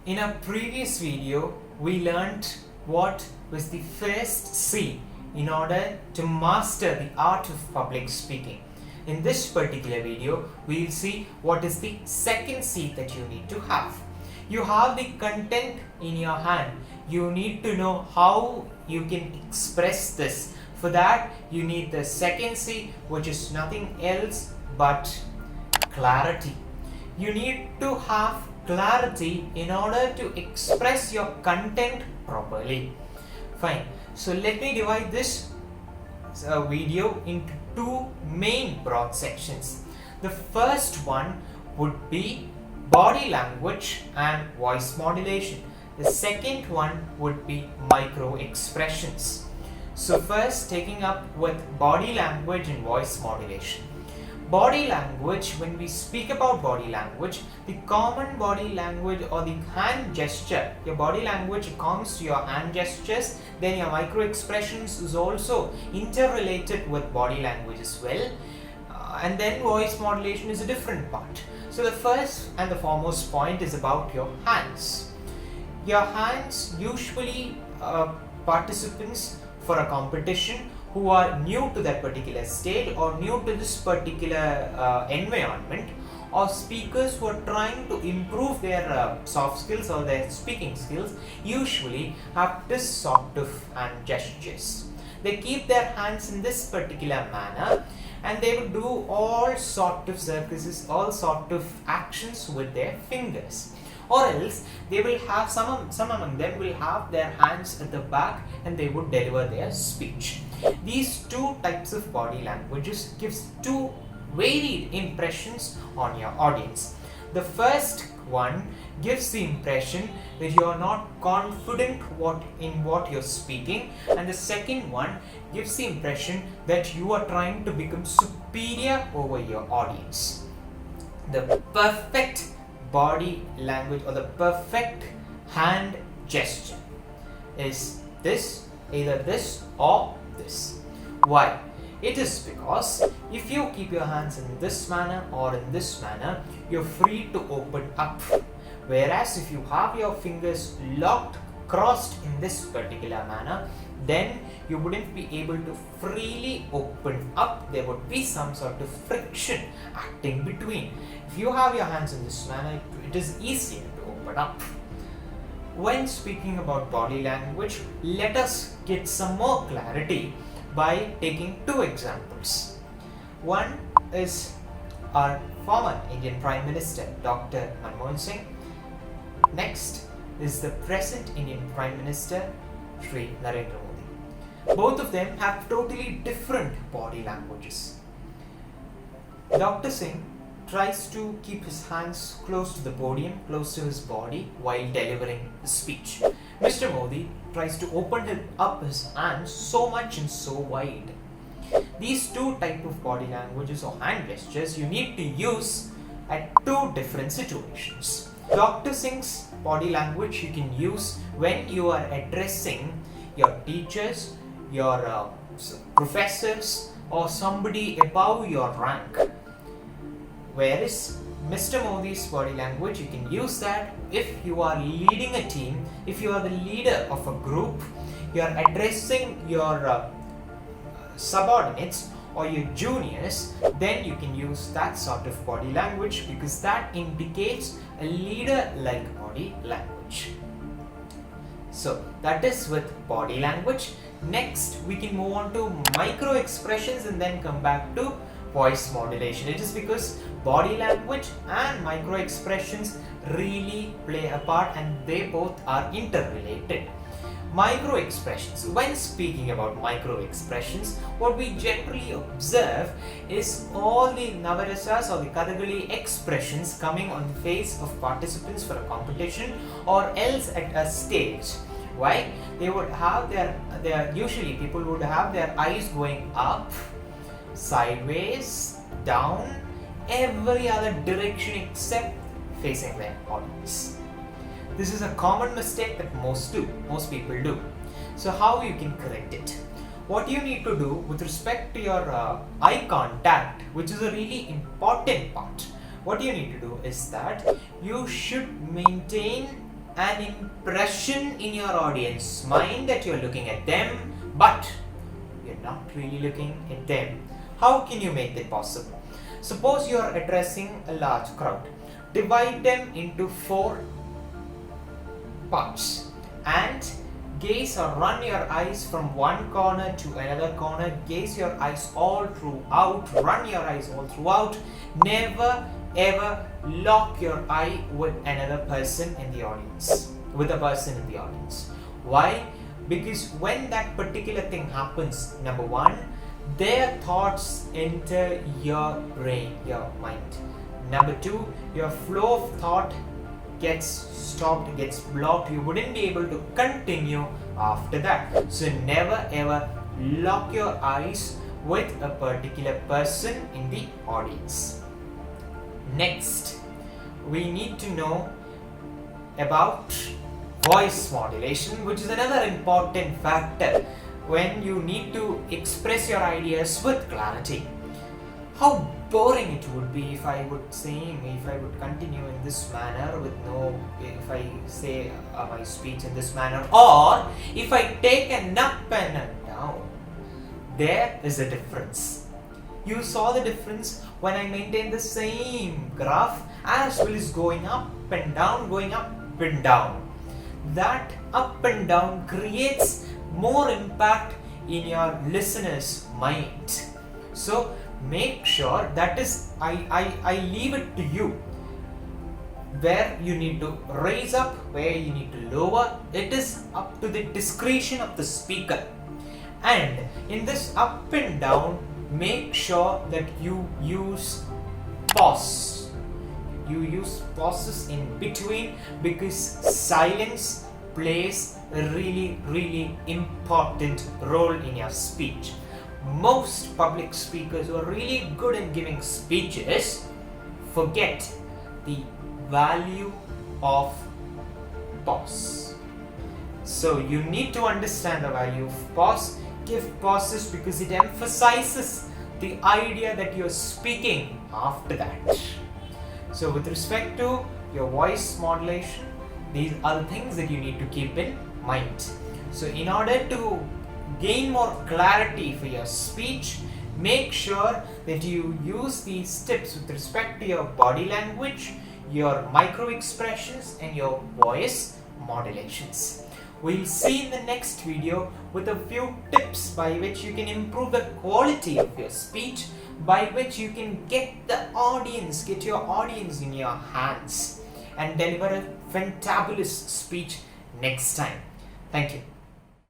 In our previous video, we learnt what was the first C in order to master the art of public speaking. In this particular video, we will see what is the second C that you need to have. You have the content in your hand. You need to know how you can express this. For that, you need the second C, which is nothing else but clarity. You need to have clarity in order to express your content properly. Fine. So let me divide this video into two main broad sections. The first one would be body language and voice modulation. The second one would be micro expressions. So first, taking up with body language and voice modulation. Body language, when we speak about body language, the common body language or the hand gesture, your body language comes to your hand gestures, then your micro expressions is also interrelated with body language as well, and then voice modulation is a different part. So the first and the foremost point is about your hands. Your hands, usually participants for a competition who are new to that particular stage or new to this particular environment, or speakers who are trying to improve their soft skills or their speaking skills, usually have this sort of hand gestures. They keep their hands in this particular manner and they will do all sort of circuses, all sort of actions with their fingers. Or else they will have some among them will have their hands at the back and they would deliver their speech. These two types of body languages gives two varied impressions on your audience. The first one gives the impression that you are not confident in what you're speaking, and the second one gives the impression that you are trying to become superior over your audience. The perfect body language or the perfect hand gesture is this, either this or this. Why? It is because if you keep your hands in this manner or in this manner, you're free to open up. Whereas if you have your fingers locked, crossed in this particular manner, then you wouldn't be able to freely open up. There would be some sort of friction acting between. If you have your hands in this manner, it is easier to open up. When speaking about body language, let us get some more clarity by taking two examples. One is our former Indian Prime Minister, Dr. Manmohan Singh. Next is the present Indian Prime Minister, Shri Narendra Modi. Both of them have totally different body languages. Dr. Singh tries to keep his hands close to the podium, close to his body while delivering the speech. Mr. Modi tries to open up his hands so much and so wide. These two types of body languages or hand gestures you need to use at two different situations. Dr. Singh's body language you can use when you are addressing your teachers, your professors, or somebody above your rank. Whereas Mr. Modi's body language, you can use that if you are leading a team, if you are the leader of a group, you are addressing your subordinates or your juniors, then you can use that sort of body language because that indicates a leader-like body language. So that is with body language. Next, we can move on to micro expressions and then come back to voice modulation. It is because body language and micro expressions really play a part and they both are interrelated. Micro expressions. When speaking about micro expressions, what we generally observe is all the Navarasas or the Kathakali expressions coming on the face of participants for a competition or else at a stage. Why? They would have usually people would have their eyes going up, sideways, down, every other direction except facing their audience. This is a common mistake that most people do. So how you can correct it? What you need to do with respect to your eye contact, which is a really important part, what you need to do is that you should maintain an impression in your audience mind that you're looking at them, but you're not really looking at them. How can you make that possible? Suppose you are addressing a large crowd. Divide them into 4 parts and gaze or run your eyes from one corner to another corner. Gaze your eyes all throughout, run your eyes all throughout. Never ever lock your eye with another person in the audience, with a person in the audience. Why? Because when that particular thing happens, number one, their thoughts enter your brain, your mind. Number two, your flow of thought gets stopped, gets blocked. You wouldn't be able to continue after that. So never ever lock your eyes with a particular person in the audience. Next, we need to know about voice modulation, which is another important factor when you need to express your ideas with clarity. How boring it would be if I would continue in this manner if I say my speech in this manner, or if I take an up and a down. There is a difference. You saw the difference when I maintain the same graph as well as going up and down, going up and down. That up and down creates more impact in your listener's mind. So make sure that is, I leave it to you. Where you need to raise up, where you need to lower, it is up to the discretion of the speaker. And in this up and down, make sure that you use pause. You use pauses in between, because silence plays a really important role in your speech. Most public speakers who are really good in giving speeches forget the value of pause. So you need to understand the value of pause. Give pauses because it emphasizes the idea that you're speaking after that. So with respect to your voice modulation, these are the things that you need to keep in mind. So in order to gain more clarity for your speech, make sure that you use these tips with respect to your body language, your micro expressions, and your voice modulations. We'll see in the next video with a few tips by which you can improve the quality of your speech, by which you can get your audience in your hands and deliver a fantabulous speech next time. Thank you.